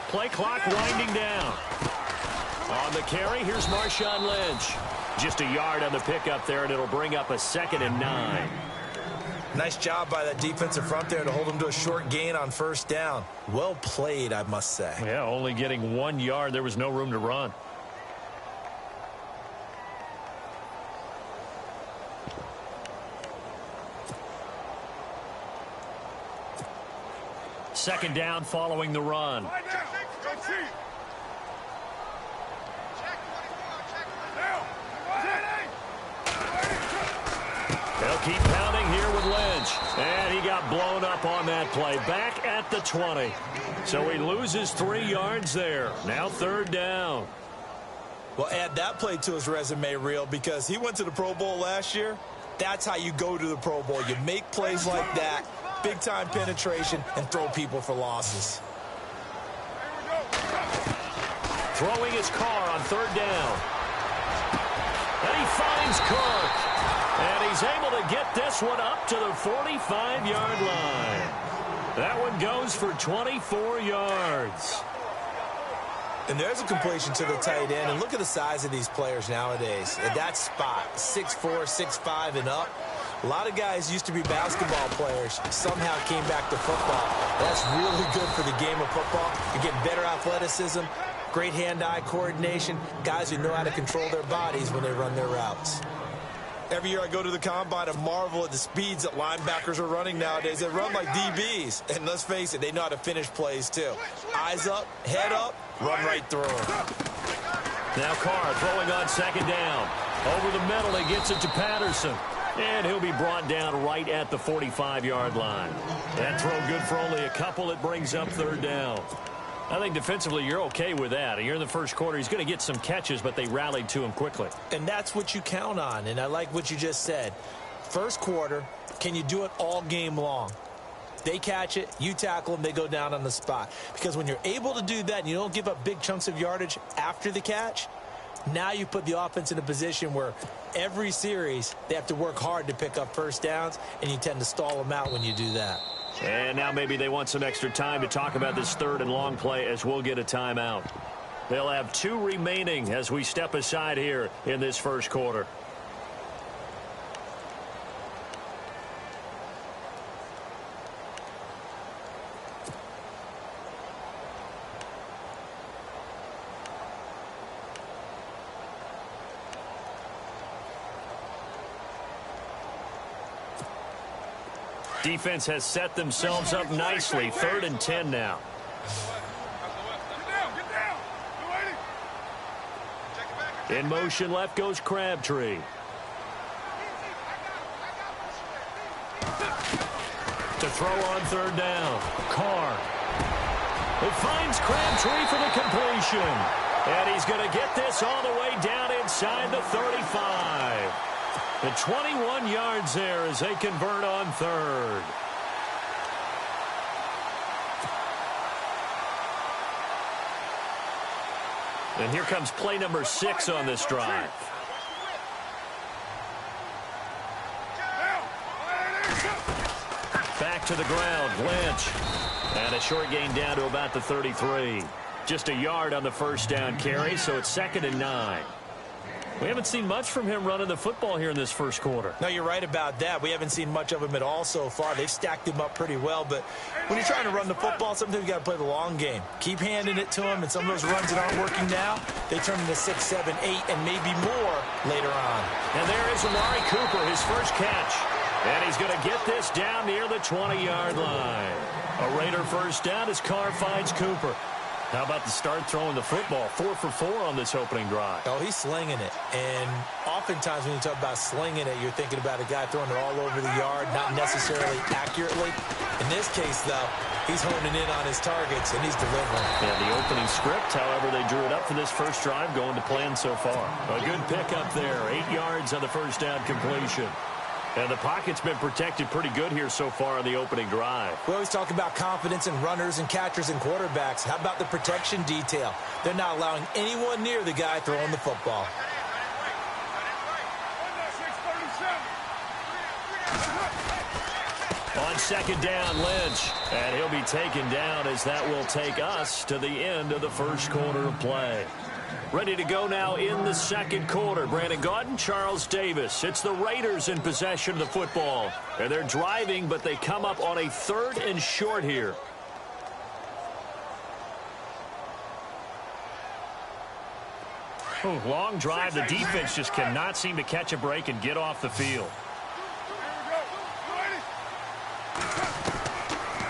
Play clock winding down. On the carry, here's Marshawn Lynch. Just a yard on the pickup there, and it'll bring up a 2nd and 9. Nice job by that defensive front there to hold him to a short gain on 1st down. Well played, I must say. Yeah, only getting 1 yard. There was no room to run. Second down following the run. They'll keep pounding here with Lynch. And he got blown up on that play. Back at the 20. So he loses 3 yards there. Now 3rd down. Well, add that play to his resume reel because he went to the Pro Bowl last year. That's how you go to the Pro Bowl. You make plays like that, big-time penetration, and throw people for losses. Throwing his car on 3rd down. And he finds Cook. And he's able to get this one up to the 45-yard line. That one goes for 24 yards. And there's a completion to the tight end. And look at the size of these players nowadays. At that spot, 6'4", 6'5", and up. A lot of guys used to be basketball players, somehow came back to football. That's really good for the game of football. You're getting better athleticism, great hand-eye coordination, guys who know how to control their bodies when they run their routes. Every year I go to the combine and marvel at the speeds that linebackers are running nowadays. They run like DBs. And let's face it, they know how to finish plays too. Eyes up, head up, run right through them. Now Carr throwing on 2nd down. Over the middle, he gets it to Patterson. And he'll be brought down right at the 45-yard line. That throw good for only a couple. It brings up 3rd down. I think defensively you're okay with that. You're in the first quarter. He's going to get some catches, but they rallied to him quickly. And that's what you count on, and I like what you just said. First quarter, can you do it all game long? They catch it, you tackle them, they go down on the spot. Because when you're able to do that and you don't give up big chunks of yardage after the catch, now you put the offense in a position where every series they have to work hard to pick up 1st downs, and you tend to stall them out when you do that. And now maybe they want some extra time to talk about this 3rd and long play as we'll get a timeout. They'll have 2 remaining as we step aside here in this first quarter. Defense has set themselves up nicely. 3rd and 10 now. In motion left goes Crabtree. To throw on 3rd down. Carr. It finds Crabtree for the completion. And he's going to get this all the way down inside the 35. The 21 yards there as they convert on 3rd. And here comes play number 6 on this drive. Back to the ground, Lynch. And a short gain down to about the 33. Just a yard on the 1st down carry, so it's 2nd and 9. We haven't seen much from him running the football here in this first quarter. No, you're right about that. We haven't seen much of him at all so far. They've stacked him up pretty well, but when you're trying to run the football, sometimes you got to play the long game. Keep handing it to him, and some of those runs that aren't working now, they turn into 6, 7, 8, and maybe more later on. And there is Amari Cooper, his first catch. And he's going to get this down near the 20-yard line. A Raider first down as Carr finds Cooper. How about the start throwing the football? 4 for 4 on this opening drive. Oh, he's slinging it. And oftentimes when you talk about slinging it, you're thinking about a guy throwing it all over the yard, not necessarily accurately. In this case, though, he's honing in on his targets, and he's delivering. Yeah, the opening script, however, they drew it up for this first drive, going to plan so far. A good pickup there. 8 yards on the first down completion. And the pocket's been protected pretty good here so far on the opening drive. We always talk about confidence in runners and catchers and quarterbacks. How about the protection detail? They're not allowing anyone near the guy throwing the football. On on second down, Lynch. And he'll be taken down as that will take us to the end of the first quarter of play. Ready to go now in the second quarter. Brandon Gaudin, Charles Davis. It's the Raiders in possession of the football. And they're driving, but they come up on a 3rd and short here. Long drive. The defense just cannot seem to catch a break and get off the field.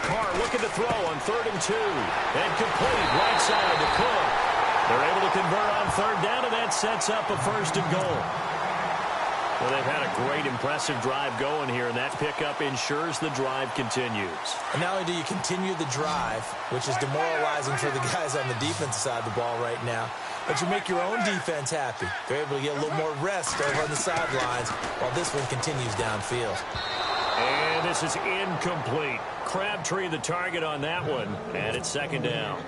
Carr looking to throw on 3rd and 2. And complete right side to Cook. They're able to convert on 3rd down, and that sets up a 1st and goal. Well, they've had a great, impressive drive going here, and that pickup ensures the drive continues. And not only do you continue the drive, which is demoralizing for the guys on the defensive side of the ball right now, but you make your own defense happy. They're able to get a little more rest over on the sidelines while this one continues downfield. And this is incomplete. Crabtree the target on that one, and it's 2nd down.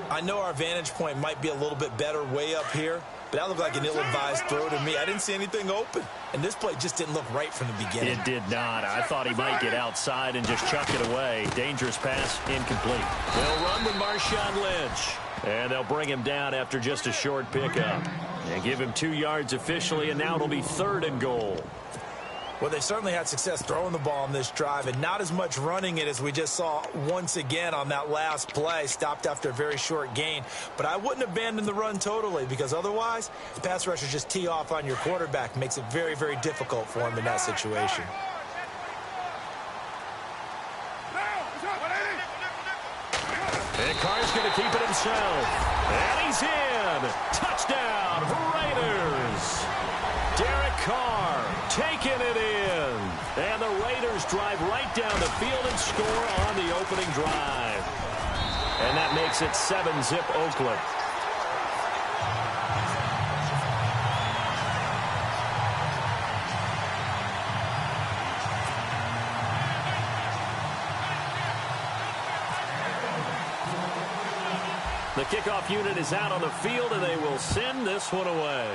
I know our vantage point might be a little bit better way up here, but that looked like an ill-advised throw to me. I didn't see anything open, and this play just didn't look right from the beginning. It did not. I thought he might get outside and just chuck it away. Dangerous pass, incomplete. They'll run with Marshawn Lynch, and they'll bring him down after just a short pickup. And give him 2 yards officially, and now it'll be 3rd and goal. Well, they certainly had success throwing the ball in this drive and not as much running it as we just saw once again on that last play. Stopped after a very short gain. But I wouldn't abandon the run totally because otherwise the pass rushers just tee off on your quarterback. Makes it very, very difficult for him in that situation. And Carr's going to keep it himself. And he's in. Touchdown, Raiders. Derek Carr taking it in. And the Raiders drive right down the field and score on the opening drive. And that makes it 7-zip Oakland. The kickoff unit is out on the field, and they will send this one away.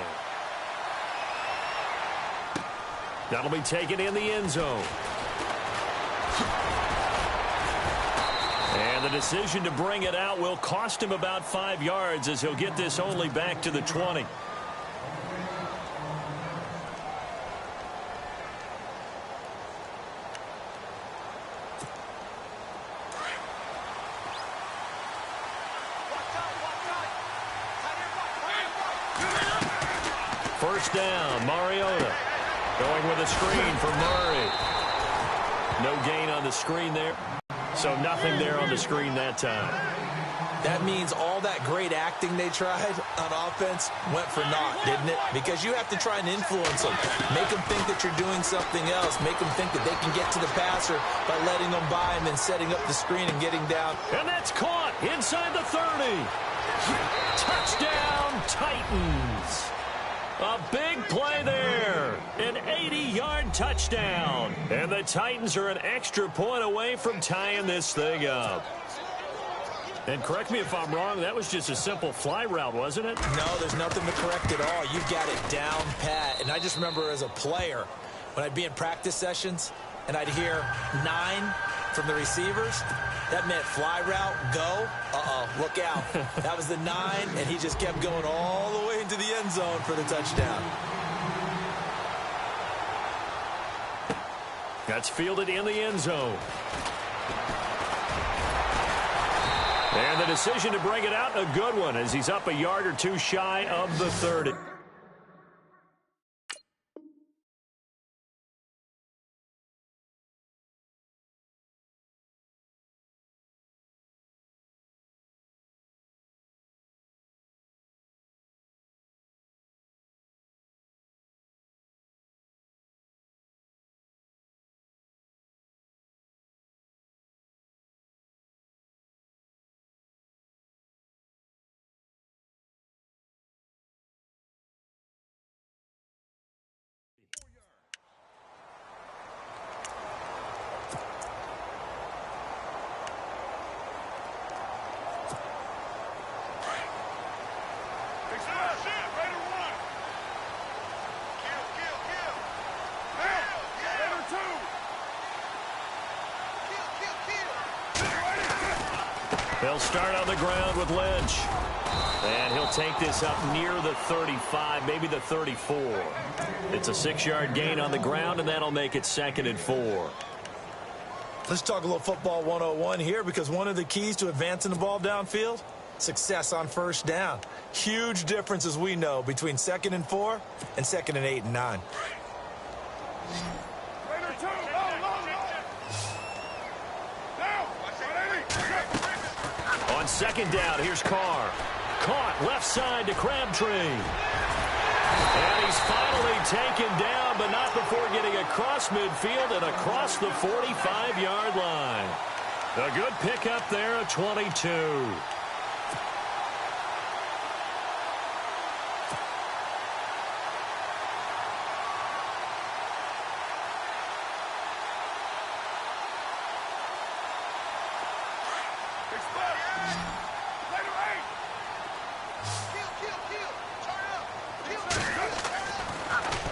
That'll be taken in the end zone. And the decision to bring it out will cost him about 5 yards as he'll get this only back to the 20. First down, Mariota. Going with a screen for Murray. No gain on the screen there. So nothing there on the screen that time. That means all that great acting they tried on offense went for naught, didn't it? Because you have to try and influence them. Make them think that you're doing something else. Make them think that they can get to the passer by letting them by him and setting up the screen and getting down. And that's caught inside the 30. Touchdown, Titans. A big play there. An 80-yard touchdown. And the Titans are an extra point away from tying this thing up. And correct me if I'm wrong, that was just a simple fly route, wasn't it? No, there's nothing to correct at all. You've got it down pat. And I just remember as a player, when I'd be in practice sessions and I'd hear 9 from the receivers, that meant fly route, go. Look out. That was the 9, and he just kept going all the way into the end zone for the touchdown. That's fielded in the end zone. And the decision to bring it out, a good one, as he's up a yard or two shy of the 30. They'll start on the ground with Lynch. And he'll take this up near the 35, maybe the 34. It's a 6-yard gain on the ground, and that'll make it 2nd and 4. Let's talk a little football 101 here, because one of the keys to advancing the ball downfield, success on first down. Huge difference, as we know, between 2nd and 4 and 2nd and 8 and 9. On 2nd down, here's Carr. Caught left side to Crabtree. And he's finally taken down, but not before getting across midfield and across the 45-yard line. A good pickup there at 22.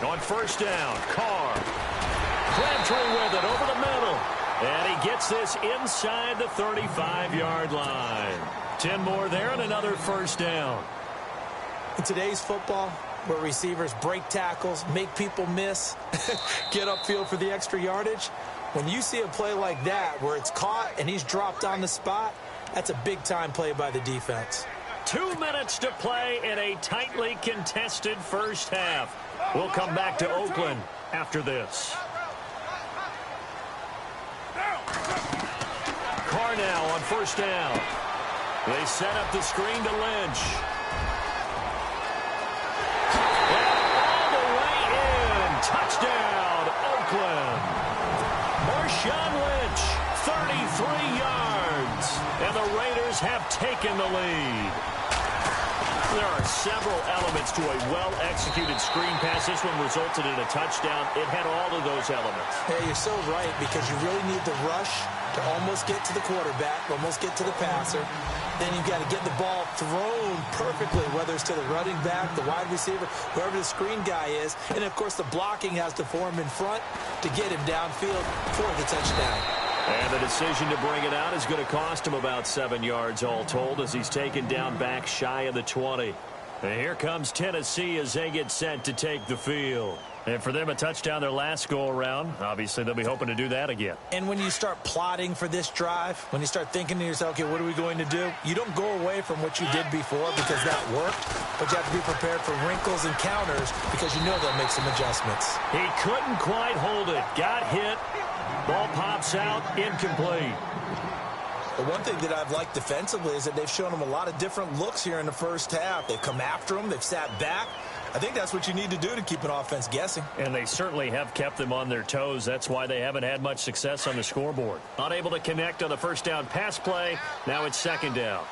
On first down, Carr. Crabtree with it over the middle. And he gets this inside the 35-yard line. 10 more there and another first down. In today's football, where receivers break tackles, make people miss, get upfield for the extra yardage, when you see a play like that where it's caught and he's dropped on the spot, that's a big-time play by the defense. 2 minutes to play in a tightly contested first half. We'll come back to Oakland after this. Carr now on first down. They set up the screen to Lynch. And all the way in. Touchdown, Oakland. Marshawn Lynch, 33 yards. And the Raiders have taken the lead. There are several elements to a well-executed screen pass. This one resulted in a touchdown. It had all of those elements. Hey, you're so right, because you really need the rush to almost get to the quarterback, almost get to the passer. Then you've got to get the ball thrown perfectly, whether it's to the running back, the wide receiver, whoever the screen guy is. And, of course, the blocking has to form in front to get him downfield for the touchdown. And the decision to bring it out is going to cost him about 7 yards all told, as he's taken down back shy of the 20. And here comes Tennessee as they get set to take the field. And for them, a touchdown their last go-around. Obviously, they'll be hoping to do that again. And when you start plotting for this drive, when you start thinking to yourself, okay, what are we going to do? You don't go away from what you did before because that worked, but you have to be prepared for wrinkles and counters because you know they'll make some adjustments. He couldn't quite hold it. Got hit. Ball pops out, incomplete. The one thing that I've liked defensively is that they've shown them a lot of different looks here in the first half. They've come after them. They've sat back. I think that's what you need to do to keep an offense guessing. And they certainly have kept them on their toes. That's why they haven't had much success on the scoreboard. Unable to connect on the first down pass play. Now it's 2nd down.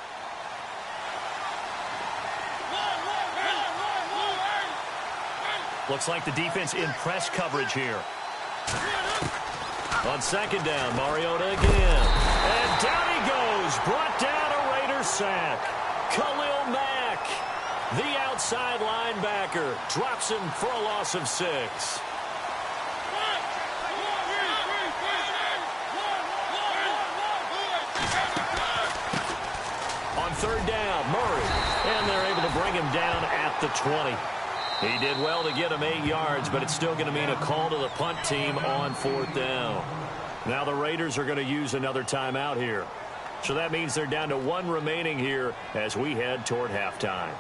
Looks like the defense in press coverage here. On 2nd down, Mariota again. And down he goes. Brought down a Raider sack. Khalil Mack, the outside linebacker, drops him for a loss of 6. On 3rd down, Murray. And they're able to bring him down at the 20. He did well to get him 8 yards, but it's still going to mean a call to the punt team on 4th down. Now the Raiders are going to use another timeout here. So that means they're down to 1 remaining here as we head toward halftime.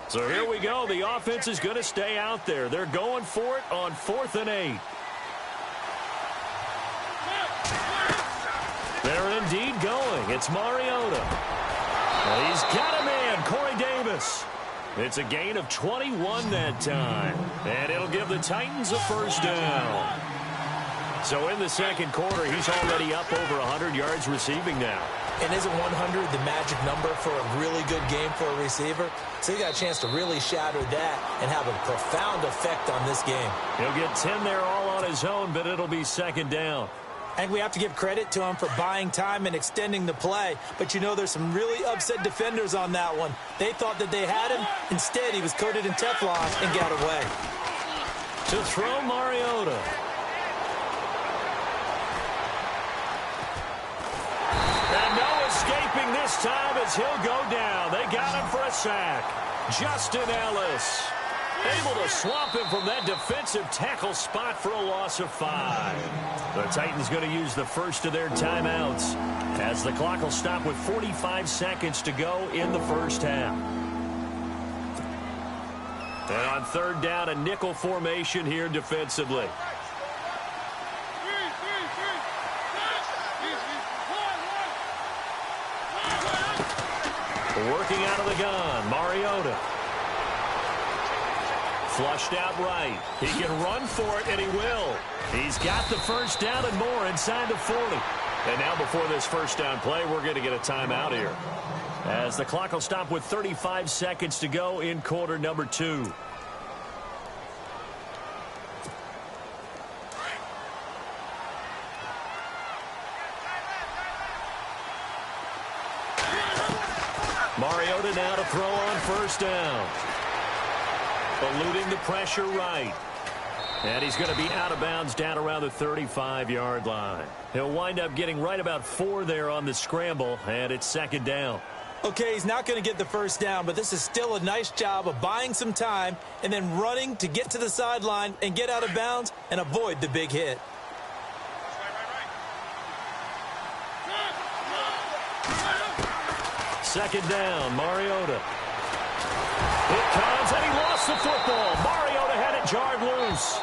So here we go. The offense is going to stay out there. They're going for it on 4th and 8. They're indeed going. It's Mariota. He's got a man, Corey Davis. It's a gain of 21 that time. And it'll give the Titans a first down. So in the second quarter, he's already up over 100 yards receiving now. And isn't 100 the magic number for a really good game for a receiver? So you got a chance to really shatter that and have a profound effect on this game. He'll get 10 there all on his own, but it'll be 2nd down. I think we have to give credit to him for buying time and extending the play. But, you know, there's some really upset defenders on that one. They thought that they had him. Instead, he was coated in Teflon and got away. To throw, Mariota. And no escaping this time as he'll go down. They got him for a sack. Justin Ellis able to swamp him from that defensive tackle spot for a loss of 5. The Titans going to use the first of their timeouts as the clock will stop with 45 seconds to go in the first half. And on third down, a nickel formation here defensively. Working out of the gun, Mariota. Flushed out right. He can run for it, and he will. He's got the first down and more inside the 40. And now before this first down play, we're going to get a timeout here, as the clock will stop with 35 seconds to go in quarter number 2. Mariota now to throw on first down. Eluding the pressure right. And he's going to be out of bounds down around the 35-yard line. He'll wind up getting right about 4 there on the scramble, and it's second down. Okay, he's not going to get the first down, but this is still a nice job of buying some time and then running to get to the sideline and get out of bounds and avoid the big hit. Second down, Mariota. It comes, and he lost the football. Mariota had it jarred loose.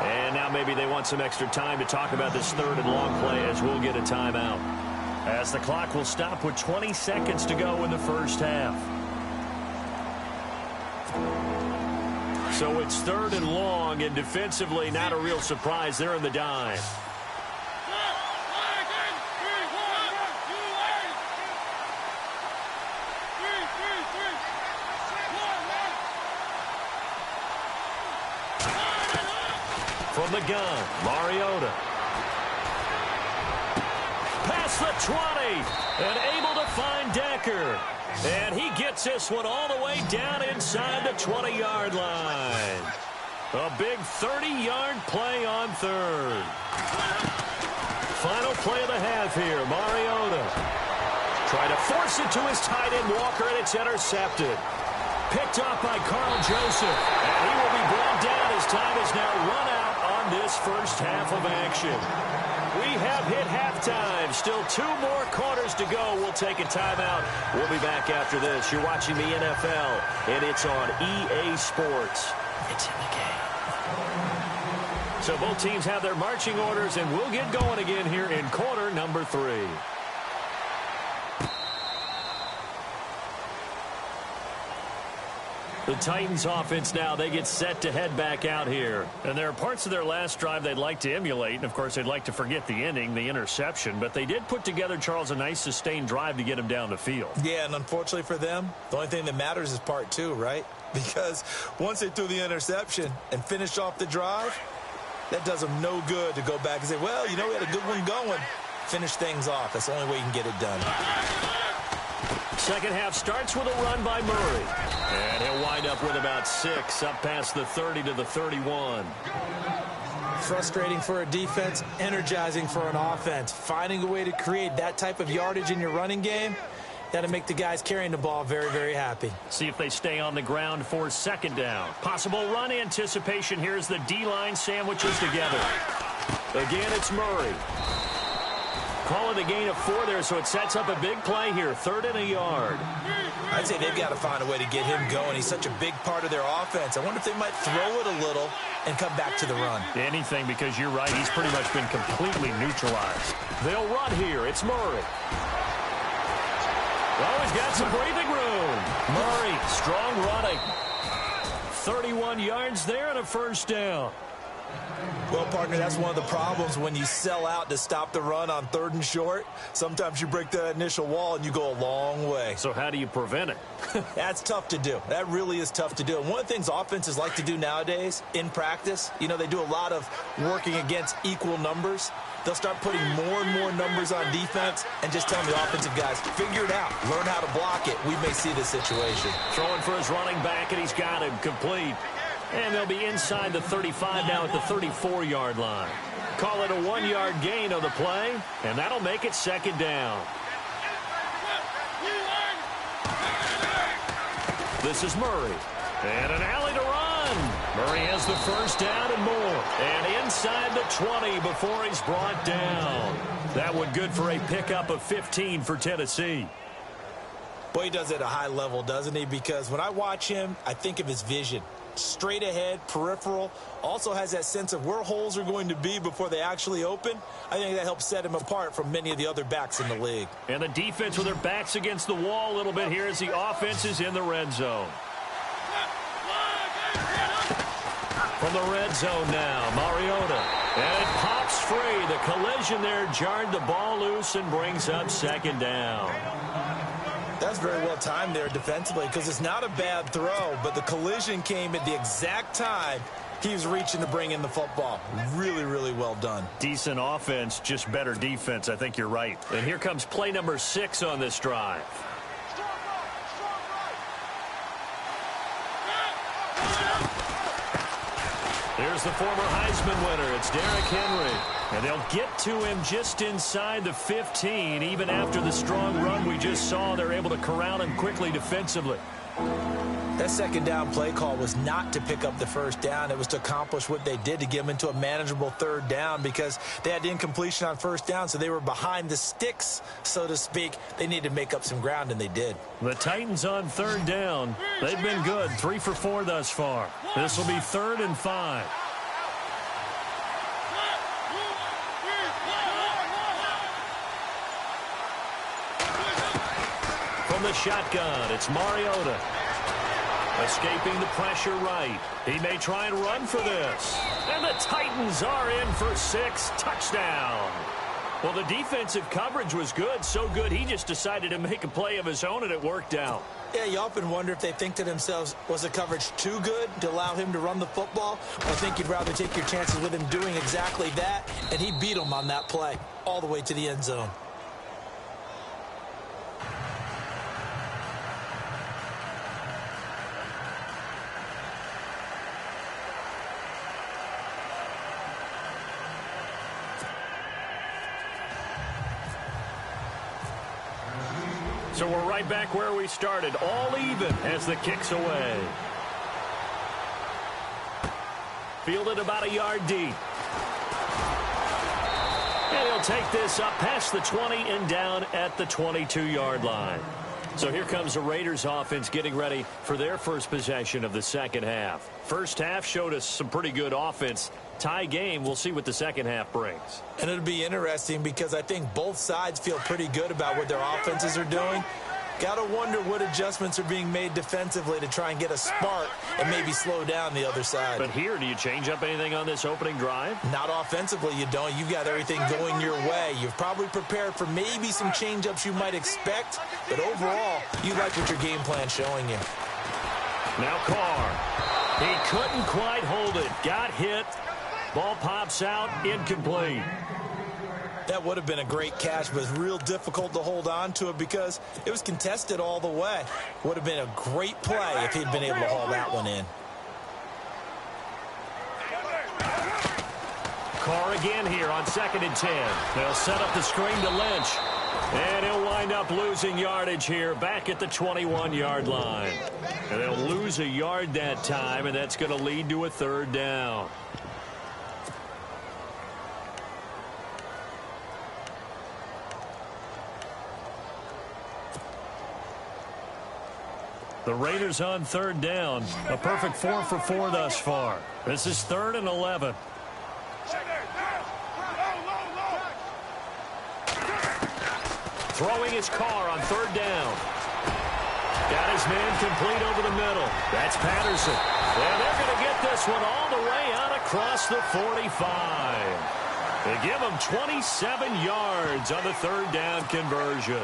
And now maybe they want some extra time to talk about this third and long play, as we'll get a timeout, as the clock will stop with 20 seconds to go in the first half. So it's third and long, and defensively not a real surprise. They're in the dime. From the gun, Mariota. Past the 20, and able to find Decker. And he gets this one all the way down inside the 20-yard line. A big 30-yard play on third. Final play of the half here, Mariota. Trying to force it to his tight end, Walker, and it's intercepted. Picked off by Carl Joseph, and he will be brought down as time is now run out on this first half of action. We have hit halftime. Still 2 more quarters to go. We'll take a timeout. We'll be back after this. You're watching the NFL, and it's on EA Sports. It's in the game. So both teams have their marching orders, and we'll get going again here in quarter number 3. The Titans offense now, they get set to head back out here. And there are parts of their last drive they'd like to emulate. And, of course, they'd like to forget the ending, the interception. But they did put together, Charles, a nice sustained drive to get him down the field. Yeah, and unfortunately for them, the only thing that matters is part 2, right? Because once they threw the interception and finished off the drive, that does them no good to go back and say, well, you know, we had a good one going. Finish things off. That's the only way you can get it done. Second half starts with a run by Murray. And he'll wind up with about 6 up past the 30 to the 31. Frustrating for a defense, energizing for an offense. Finding a way to create that type of yardage in your running game, that'll make the guys carrying the ball very, very happy. See if they stay on the ground for second down. Possible run anticipation. Here's the D-line sandwiches together. Again, it's Murray. Calling the gain of 4 there, so it sets up a big play here. 3rd and a yard. I'd say they've got to find a way to get him going. He's such a big part of their offense. I wonder if they might throw it a little and come back to the run. Anything, because you're right. He's pretty much been completely neutralized. They'll run here. It's Murray. Oh, he's got some breathing room. Murray, strong running. 31 yards there and a first down. Well, partner, that's one of the problems when you sell out to stop the run on 3rd and short. Sometimes you break that initial wall and you go a long way. So how do you prevent it? That's tough to do. That really is tough to do. And one of the things offenses like to do nowadays in practice, you know, they do a lot of working against equal numbers. they'll start putting more and more numbers on defense and just telling the offensive guys, figure it out, learn how to block it. We may see this situation. Throwing for his running back, and he's got him complete. And they'll be inside the 35 now at the 34-yard line. Call it a 1-yard gain on the play, and that'll make it second down. This is Murray. And an alley to run. Murray has the first down and more. And inside the 20 before he's brought down. That one good for a pickup of 15 for Tennessee. Boy, he does it at a high level, doesn't he? Because when I watch him, I think of his vision. Straight ahead, peripheral, also has that sense of where holes are going to be before they actually open. I think that helps set him apart from many of the other backs in the league. And the defense with their backs against the wall a little bit here as the offense is in the red zone. From the red zone now, Mariota. And it pops free. The collision there jarred the ball loose and brings up second down. That's very well timed there defensively because it's not a bad throw, but the collision came at the exact time he was reaching to bring in the football. Really, really well done. Decent offense, just better defense. I think you're right. And here comes play number 6 on this drive. Here's the former Heisman winner. It's Derrick Henry. And they'll get to him just inside the 15. Even after the strong run we just saw, they're able to corral him quickly defensively. That second down play call was not to pick up the first down. It was to accomplish what they did, to get them into a manageable third down because they had incompletion on first down, so they were behind the sticks, so to speak. They needed to make up some ground, and they did. The Titans on third down. They've been good, 3 for 4 thus far. This will be 3rd and 5. From the shotgun, it's Mariota. Escaping the pressure right. He may try and run for this. And the Titans are in for 6. Touchdown. Well, the defensive coverage was good, so good he just decided to make a play of his own, and it worked out. Yeah, you often wonder if they think to themselves, was the coverage too good to allow him to run the football? I think you'd rather take your chances with him doing exactly that, and he beat him on that play all the way to the end zone. So we're right back where we started, all even as the kick's away. Fielded about a yard deep. And he'll take this up past the 20 and down at the 22-yard line. So here comes the Raiders offense getting ready for their first possession of the second half. First half showed us some pretty good offense. Tie game, we'll see what the second half brings. And it'll be interesting because I think both sides feel pretty good about what their offenses are doing. Got to wonder what adjustments are being made defensively to try and get a spark and maybe slow down the other side. But here, do you change up anything on this opening drive? Not offensively, you don't. You've got everything going your way. You've probably prepared for maybe some change-ups you might expect, but overall, you like what your game plan's showing you. Now Carr. He couldn't quite hold it. Got hit. Ball pops out, incomplete. That would have been a great catch, but it's real difficult to hold on to it because it was contested all the way. Would have been a great play if he'd been able to haul that one in. Carr again here on 2nd and 10. They'll set up the screen to Lynch. And he'll wind up losing yardage here back at the 21-yard line. And they'll lose a yard that time, and that's going to lead to a 3rd down. The Raiders on 3rd down. A perfect 4 for 4 thus far. This is 3rd and 11. Throwing his Carr on 3rd down. Got his man complete over the middle. That's Patterson. And they're going to get this one all the way out across the 45. They give him 27 yards on the 3rd down conversion.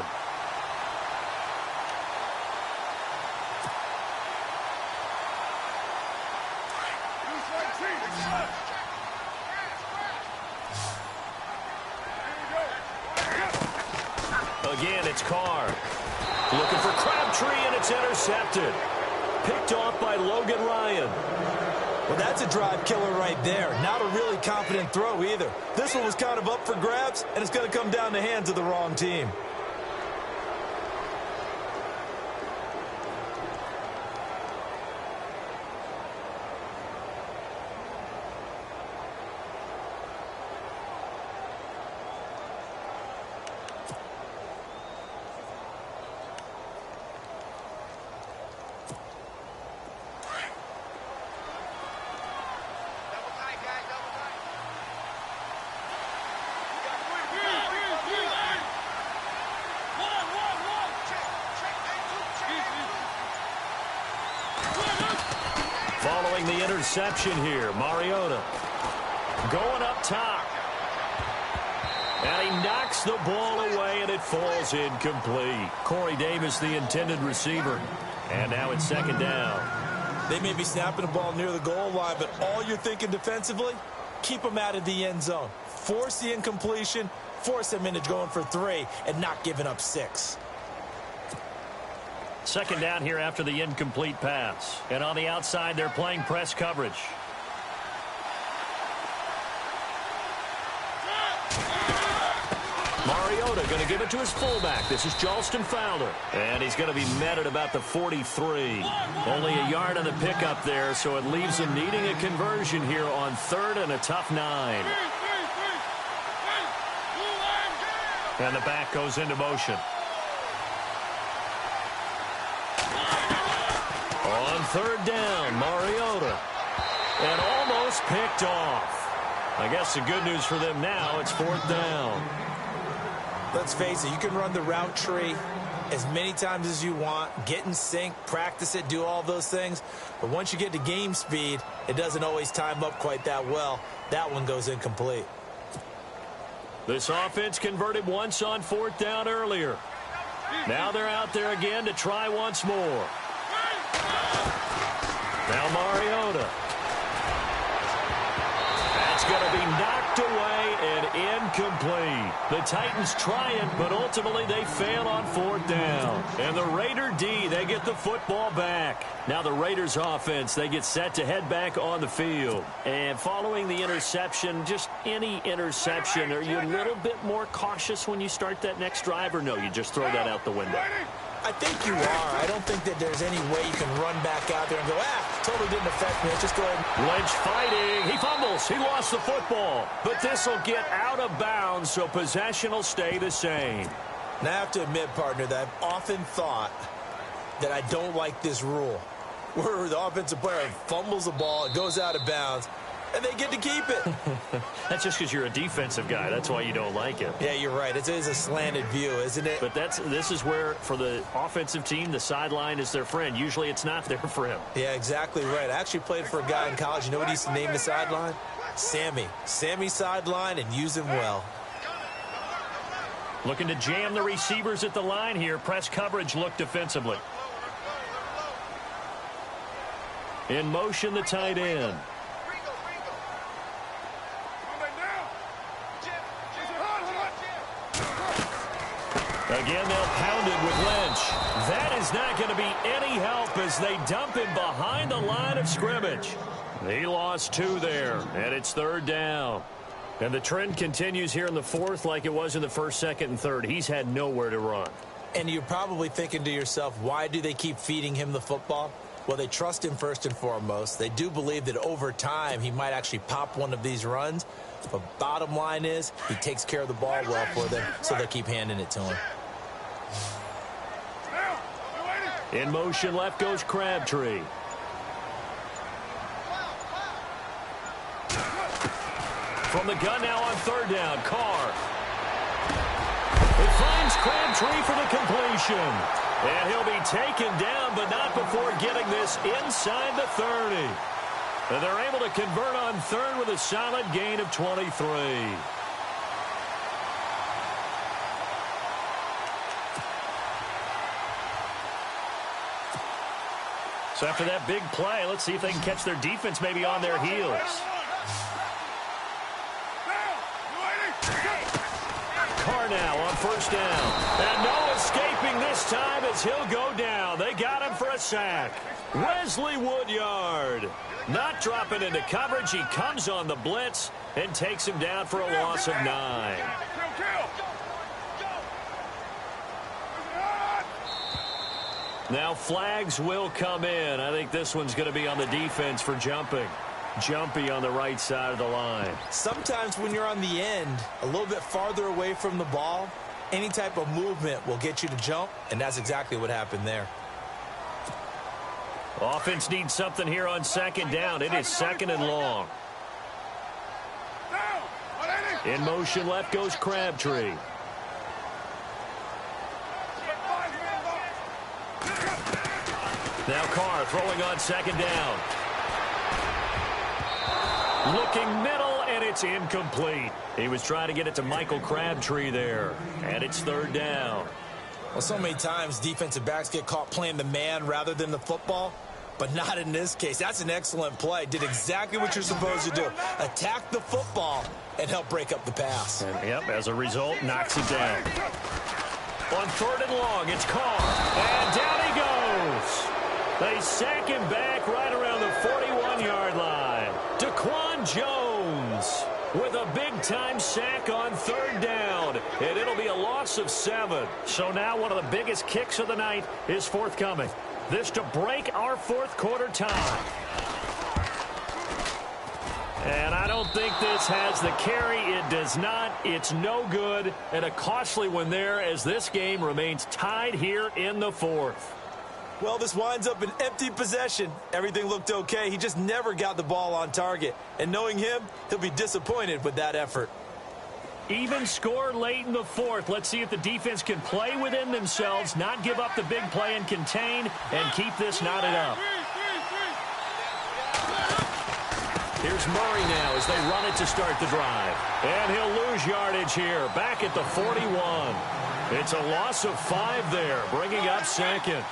It's Carr. Looking for Crabtree, and it's intercepted. Picked off by Logan Ryan. Well, that's a drive killer right there. Not a really confident throw either. This one was kind of up for grabs, and it's going to come down the hands of the wrong team. Following the interception here, Mariota going up top. And he knocks the ball away, and it falls incomplete. Corey Davis, the intended receiver. And now it's second down. They may be snapping the ball near the goal line, but all you're thinking defensively, keep them out of the end zone. Force the incompletion, force them into going for 3, and not giving up 6. Second down here after the incomplete pass. And on the outside, they're playing press coverage. Mariota going to give it to his fullback. This is Jalston Fowler. And he's going to be met at about the 43. Only a yard on the pickup there, so it leaves him needing a conversion here on 3rd and a tough 9. And the back goes into motion. On 3rd down, Mariota. And almost picked off. I guess the good news for them now, it's 4th down. Let's face it, you can run the route tree as many times as you want, get in sync, practice it, do all those things. But once you get to game speed, it doesn't always time up quite that well. That one goes incomplete. This offense converted once on 4th down earlier. Now they're out there again to try once more. Now Mariota. That's going to be knocked away and incomplete. The Titans try it, but ultimately they fail on 4th down. And the Raider D, they get the football back. Now the Raiders offense, they get set to head back on the field. And following the interception, just any interception, are you a little bit more cautious when you start that next drive, or no, you just throw that out the window? I think you are. I don't think that there's any way you can run back out there and go, totally didn't affect me. Just go ahead. Lynch fighting. He fumbles. He lost the football. But this will get out of bounds, so possession will stay the same. And I have to admit, partner, that I've often thought that I don't like this rule, where the offensive player fumbles the ball, it goes out of bounds, and they get to keep it. That's just because you're a defensive guy. That's why you don't like it. Yeah, you're right. It is a slanted view, isn't it? But this is where, for the offensive team, the sideline is their friend. Usually it's not there for him. Yeah, exactly right. I actually played for a guy in college. You know what he used to name the sideline? Sammy. Sammy sideline, and use him well. Looking to jam the receivers at the line here. Press coverage look defensively. In motion, the tight end. Again, they'll pound it with Lynch. That is not going to be any help as they dump him behind the line of scrimmage. He lost 2 there, and it's 3rd down. And the trend continues here in the 4th like it was in the 1st, 2nd, and 3rd. He's had nowhere to run. And you're probably thinking to yourself, why do they keep feeding him the football? Well, they trust him first and foremost. They do believe that over time he might actually pop one of these runs. But bottom line is he takes care of the ball well for them, so they'll keep handing it to him. In motion, left goes Crabtree. From the gun now on 3rd down, Carr. It finds Crabtree for the completion. And he'll be taken down, but not before getting this inside the 30. And they're able to convert on 3rd with a solid gain of 23. So after that big play, let's see if they can catch their defense maybe on their heels. Carr now on 1st down. And no escape. escaping this time as he'll go down. They got him for a sack. Wesley Woodyard not dropping into coverage. He comes on the blitz and takes him down for a loss of 9. Now flags will come in. I think this one's going to be on the defense for jumping. Jumpy on the right side of the line. Sometimes when you're on the end, a little bit farther away from the ball, any type of movement will get you to jump, and that's exactly what happened there. Offense needs something here on second down. It is 2nd and long. In motion left goes Crabtree. Now Carr throwing on 2nd down. Looking middle, and it's incomplete. He was trying to get it to Michael Crabtree there, and it's 3rd down. Well, so many times defensive backs get caught playing the man rather than the football, but not in this case. That's an excellent play. Did exactly what you're supposed to do. Attack the football and help break up the pass. And, yep, as a result, knocks it down. On 3rd and long, it's Carr, and down he goes. They sack him back right around the 41-yard line. Daquan Jones with a big-time sack on 3rd down, and it'll be a loss of 7. So now one of the biggest kicks of the night is forthcoming. This to break our 4th quarter tie. And I don't think this has the carry. It does not. It's no good. And a costly one there as this game remains tied here in the 4th. Well, this winds up an empty possession. Everything looked okay. He just never got the ball on target. And knowing him, he'll be disappointed with that effort. Even score late in the 4th. Let's see if the defense can play within themselves, not give up the big play and contain, and keep this knotted up. Here's Murray now as they run it to start the drive. And he'll lose yardage here, back at the 41. It's a loss of 5 there, bringing up 2nd.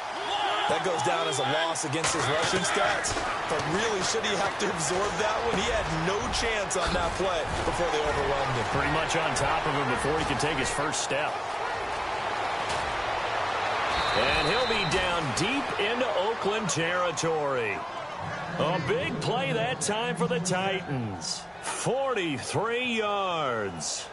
That goes down as a loss against his rushing stats. But really, should he have to absorb that one? He had no chance on that play before they overwhelmed him. Pretty much on top of him before he could take his first step. And he'll be down deep into Oakland territory. A big play that time for the Titans. 43 yards.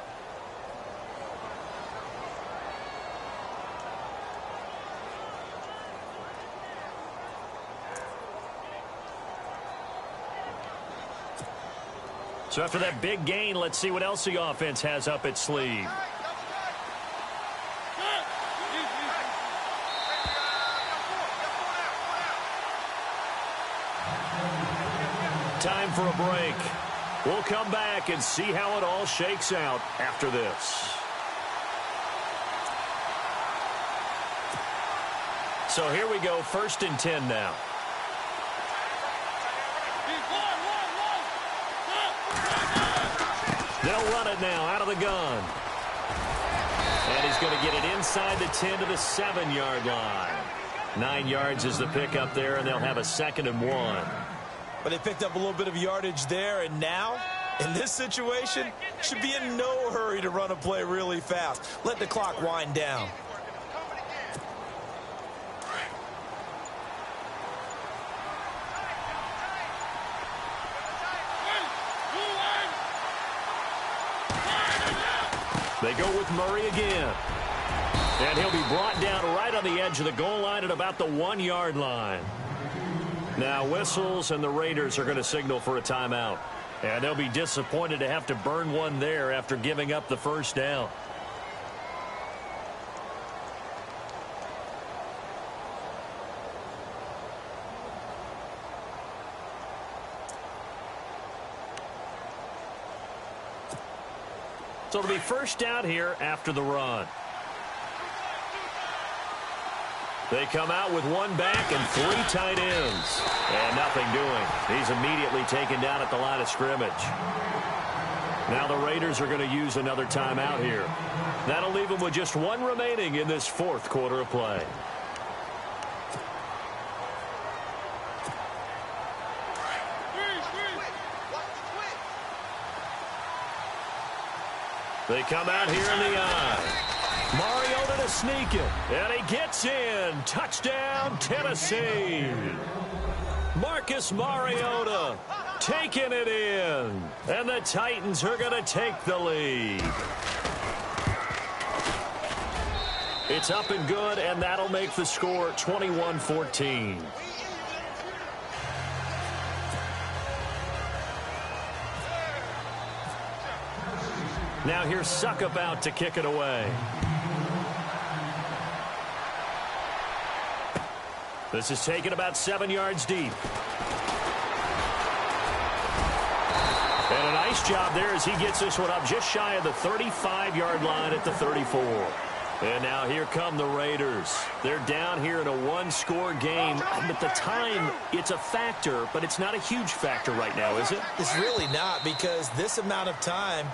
So after that big gain, let's see what else the offense has up its sleeve. Time for a break. We'll come back and see how it all shakes out after this. So here we go, 1st and 10 now. They'll run it now out of the gun. And he's going to get it inside the 10 to the 7-yard line. 9 yards is the pickup there, and they'll have a 2nd and 1. But they picked up a little bit of yardage there, and now, in this situation, should be in no hurry to run a play really fast. Let the clock wind down. They go with Murray again. And he'll be brought down right on the edge of the goal line at about the 1-yard line. Now whistles, and the Raiders are going to signal for a timeout. And they'll be disappointed to have to burn one there after giving up the first down. So it'll be first down here after the run. They come out with one back and 3 tight ends. And nothing doing. He's immediately taken down at the line of scrimmage. Now the Raiders are going to use another timeout here. That'll leave them with just 1 remaining in this 4th quarter of play. They come out here in the eye. Mariota to sneak it. And he gets in. Touchdown, Tennessee. Marcus Mariota taking it in. And the Titans are going to take the lead. It's up and good, and that'll make the score 21-14. Now here's Suck about to kick it away. This is taken about 7 yards deep. And a nice job there as he gets this one up just shy of the 35-yard line at the 34. And now here come the Raiders. They're down here in a one-score game. At the time, it's a factor, but it's not a huge factor right now, is it? It's really not, because this amount of time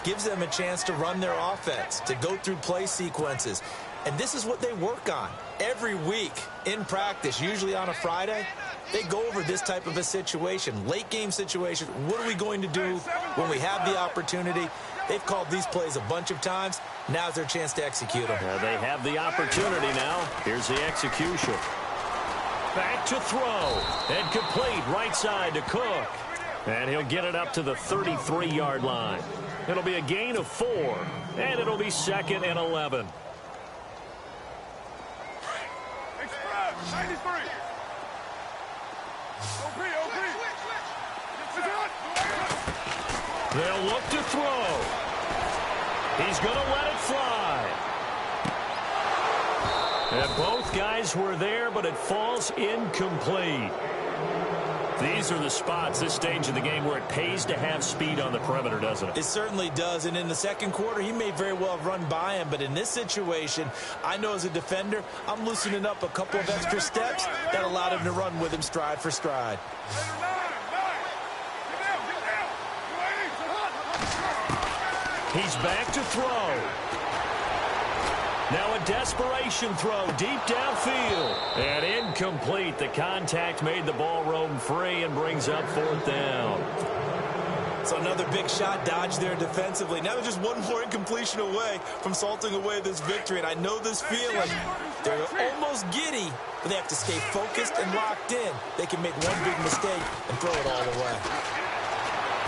gives them a chance to run their offense, to go through play sequences. And this is what they work on every week in practice, usually on a Friday. They go over this type of a situation, late game situation. What are we going to do when we have the opportunity? They've called these plays a bunch of times. Now's their chance to execute them. They have the opportunity now. Here's the execution. Back to throw. And complete right side to Cook. And he'll get it up to the 33-yard line. It'll be a gain of 4. And it'll be 2nd and 11. They'll look to throw. He's going to let it fly. And both guys were there, but it falls incomplete. These are the spots, this stage of the game, where it pays to have speed on the perimeter, doesn't it? It certainly does. And in the second quarter, he may very well have run by him. But in this situation, I know as a defender, I'm loosening up a couple of extra steps that allowed him to run with him stride for stride. He's back to throw. Now a desperation throw deep downfield. And incomplete. The contact made the ball roam free and brings up 4th down. So another big shot dodged there defensively. Now they're just one more incompletion away from salting away this victory. And I know this feeling. They're almost giddy, but they have to stay focused and locked in. They can make one big mistake and throw it all away.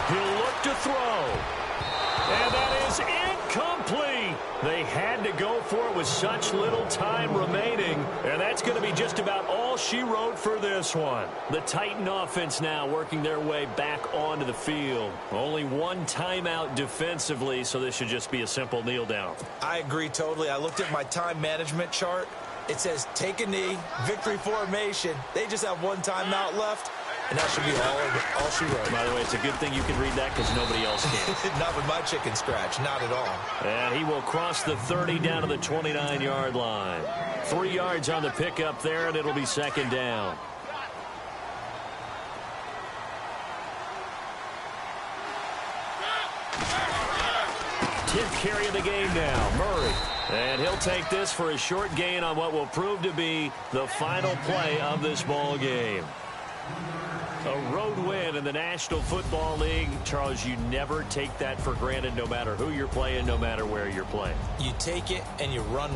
He'll look to throw. And that is incomplete. They had to go for it with such little time remaining. And that's going to be just about all she wrote for this one. The Titan offense now working their way back onto the field. Only one timeout defensively, so this should just be a simple kneel down. I agree totally. I looked at my time management chart. It says take a knee, victory formation. They just have one timeout left. And that should be all she wrote. By the way, it's a good thing you can read that because nobody else can. Not with my chicken scratch. Not at all. And he will cross the 30 down to the 29-yard line. 3 yards on the pickup there, and it'll be 2nd down. Tenth carry of the game now, Murray. And he'll take this for a short gain on what will prove to be the final play of this ball game. A road win in the National Football League. Charles, you never take that for granted no matter who you're playing, no matter where you're playing. You take it and you run